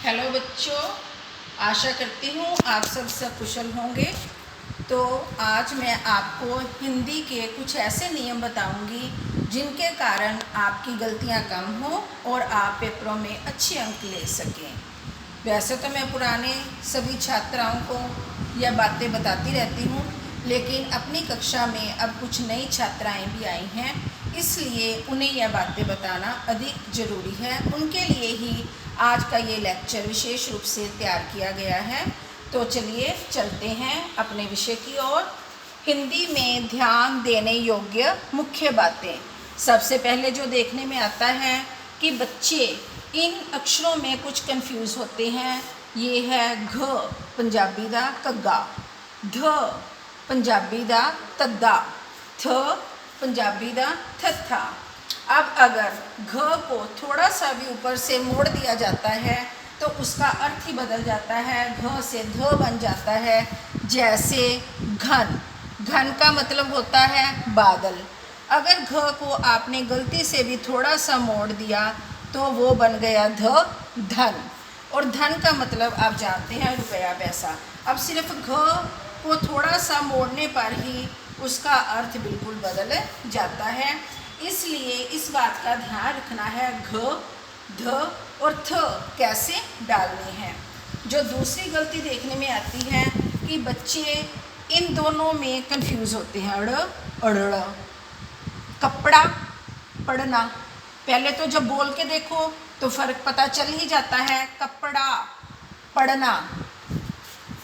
Hello बच्चों, आशा करती हूँ आप सब सकुशल होंगे। तो आज मैं आपको हिंदी के कुछ ऐसे नियम बताऊंगी जिनके कारण आपकी गलतियाँ कम हो और आप पेपरों में अच्छे अंक ले सकें। वैसे तो मैं पुराने सभी छात्राओं को यह बातें बताती रहती हूँ, लेकिन अपनी कक्षा में अब कुछ नई छात्राएं भी आई हैं, इसलिए उन्हें यह बातें बताना अधिक ज़रूरी है। उनके लिए ही आज का ये लेक्चर विशेष रूप से तैयार किया गया है। तो चलिए चलते हैं अपने विषय की ओर। हिंदी में ध्यान देने योग्य मुख्य बातें। सबसे पहले जो देखने में आता है कि बच्चे इन अक्षरों में कुछ कंफ्यूज होते हैं। ये है घ पंजाबी दा कग्गा, ध पंजाबी दा तद्दा, थ पंजाबी दा थत्था। अब अगर घ को थोड़ा सा भी ऊपर से मोड़ दिया जाता है तो उसका अर्थ ही बदल जाता है, घ से ध बन जाता है। जैसे घन, घन का मतलब होता है बादल। अगर घ को आपने गलती से भी थोड़ा सा मोड़ दिया तो वो बन गया ध, धन। और धन का मतलब आप जानते हैं रुपया पैसा। अब सिर्फ घ को थोड़ा सा मोड़ने पर ही उसका अर्थ बिल्कुल बदल जाता है। इसलिए इस बात का ध्यान रखना है घ, ध और थ कैसे डालने हैं। जो दूसरी गलती देखने में आती है कि बच्चे इन दोनों में कंफ्यूज होते हैं, अड़ अड़ड़। कपड़ा, पढ़ना। पहले तो जब बोल के देखो तो फर्क पता चल ही जाता है, कपड़ा, पढ़ना।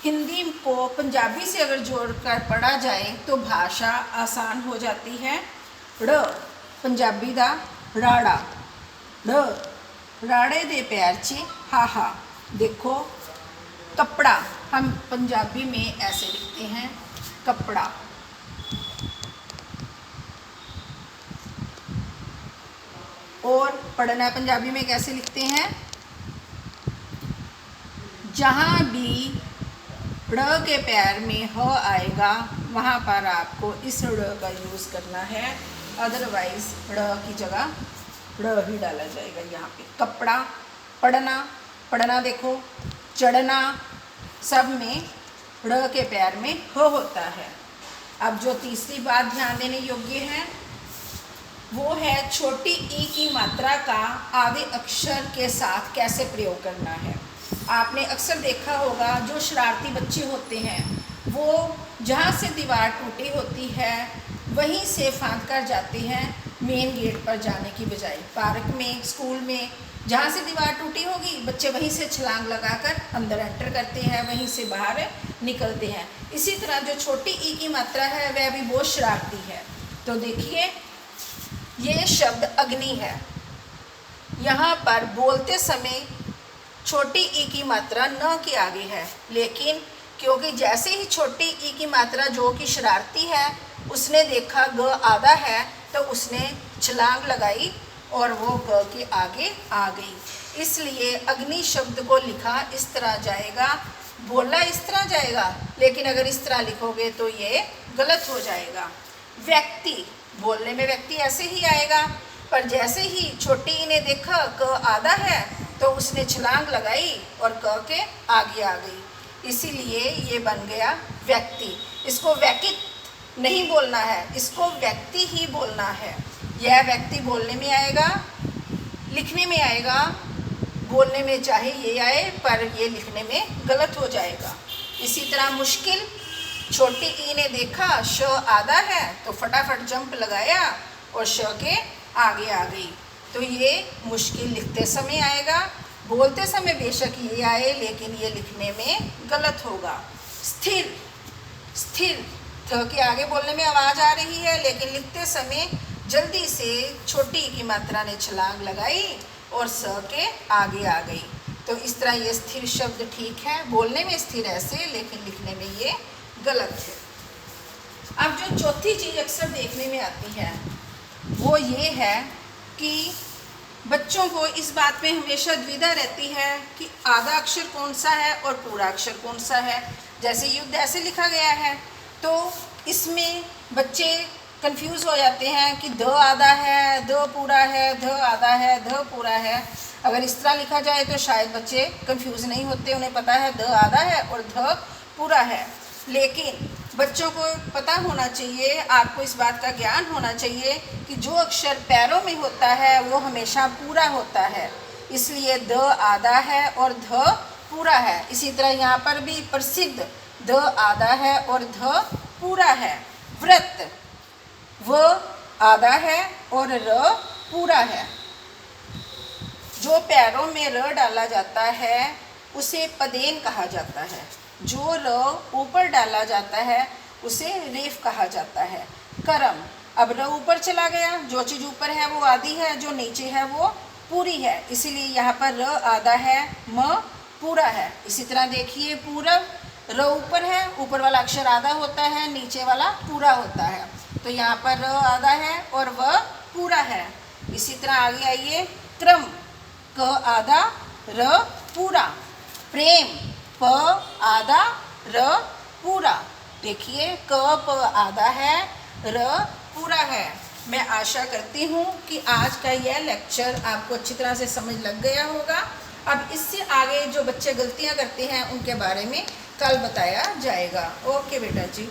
हिंदी को पंजाबी से अगर जोड़कर पढ़ा जाए तो भाषा आसान हो जाती है। ड़ पंजाबी दा राड़ा, ड़ राड़े दे पैर चे हाहा। देखो कपड़ा हम पंजाबी में ऐसे लिखते हैं, कपड़ा। और पढ़ना पंजाबी में कैसे लिखते हैं? जहाँ भी ड़ के पैर में ह आएगा वहाँ पर आपको इस ड़ का यूज़ करना है, अदरवाइज ड़ की जगह ड़ ही डाला जाएगा यहाँ पे। कपड़ा, पढ़ना, पढ़ना देखो, चढ़ना, सब में ड़ के पैर में ह होता है। अब जो तीसरी बात ध्यान देने योग्य है वो है छोटी ई की मात्रा का आगे अक्षर के साथ कैसे प्रयोग करना है। आपने अक्सर देखा होगा जो शरारती बच्चे होते हैं वो जहाँ से दीवार टूटी होती है वहीं से फांद कर जाते हैं मेन गेट पर जाने की बजाय। पार्क में, स्कूल में जहाँ से दीवार टूटी होगी बच्चे वहीं से छलांग लगाकर अंदर एंटर करते हैं, वहीं से बाहर निकलते हैं। इसी तरह जो छोटी ई की मात्रा है वह भी बहुत शरारती है। तो देखिए ये शब्द अग्नि है। यहाँ पर बोलते समय छोटी ई की मात्रा न के आगे है, लेकिन क्योंकि जैसे ही छोटी ई की मात्रा जो कि शरारती है उसने देखा ग आधा है तो उसने छलांग लगाई और वो ग के आगे आ गई। इसलिए अग्नि शब्द को लिखा इस तरह जाएगा, बोला इस तरह जाएगा, लेकिन अगर इस तरह लिखोगे तो ये गलत हो जाएगा। व्यक्ति, बोलने में व्यक्ति ऐसे ही आएगा, पर जैसे ही छोटी ई ने देखा क आधा है तो उसने छलांग लगाई और क के आगे आ गई, इसीलिए ये बन गया व्यक्ति। इसको व्यक्ति नहीं बोलना है, इसको व्यक्ति ही बोलना है। यह व्यक्ति बोलने में आएगा, लिखने में आएगा, बोलने में चाहे ये आए पर ये लिखने में गलत हो जाएगा। इसी तरह मुश्किल, छोटी ई ने देखा श आधा है तो फटाफट जंप लगाया और श के आगे आ गई, तो ये मुश्किल लिखते समय आएगा। बोलते समय बेशक ये आए लेकिन ये लिखने में गलत होगा। स्थिर, स्थिर, थ के आगे बोलने में आवाज़ आ रही है लेकिन लिखते समय जल्दी से छोटी ई की मात्रा ने छलांग लगाई और स के आगे आ गई, तो इस तरह ये स्थिर शब्द ठीक है। बोलने में स्थिर ऐसे लेकिन लिखने में ये गलत है। अब जो चौथी चीज़ अक्सर देखने में आती है वो ये है कि बच्चों को इस बात में हमेशा द्विधा रहती है कि आधा अक्षर कौन सा है और पूरा अक्षर कौन सा है। जैसे युद्ध ऐसे लिखा गया है तो इसमें बच्चे कंफ्यूज हो जाते हैं कि ध आधा है, ध पूरा है, ध आधा है, ध पूरा है। अगर इस तरह लिखा जाए तो शायद बच्चे कंफ्यूज नहीं होते, उन्हें पता है ध आधा है और ध पूरा है। लेकिन बच्चों को पता होना चाहिए, आपको इस बात का ज्ञान होना चाहिए कि जो अक्षर पैरों में होता है वो हमेशा पूरा होता है, इसलिए द आधा है और ध पूरा है। इसी तरह यहाँ पर भी प्रसिद्ध द आधा है और ध पूरा है। व्रत व आधा है और र पूरा है। जो पैरों में र डाला जाता है उसे पदेन कहा जाता है, जो र ऊपर डाला जाता है उसे रेफ कहा जाता है। कर्म, अब र ऊपर चला गया, जो चीज़ ऊपर है वो आधी है, जो नीचे है वो पूरी है, इसीलिए यहाँ पर र आधा है, म पूरा है। इसी तरह देखिए पूरब, र ऊपर है, ऊपर वाला अक्षर आधा होता है, नीचे वाला पूरा होता है, तो यहाँ पर र आधा है और व पूरा है। इसी तरह आगे आइए, क्रम, क आधा र पूरा। प्रेम, प आधा र पूरा। देखिए क प आधा है, र पूरा है। मैं आशा करती हूँ कि आज का यह लेक्चर आपको अच्छी तरह से समझ लग गया होगा। अब इससे आगे जो बच्चे गलतियाँ करते हैं उनके बारे में कल बताया जाएगा। ओके बेटा जी।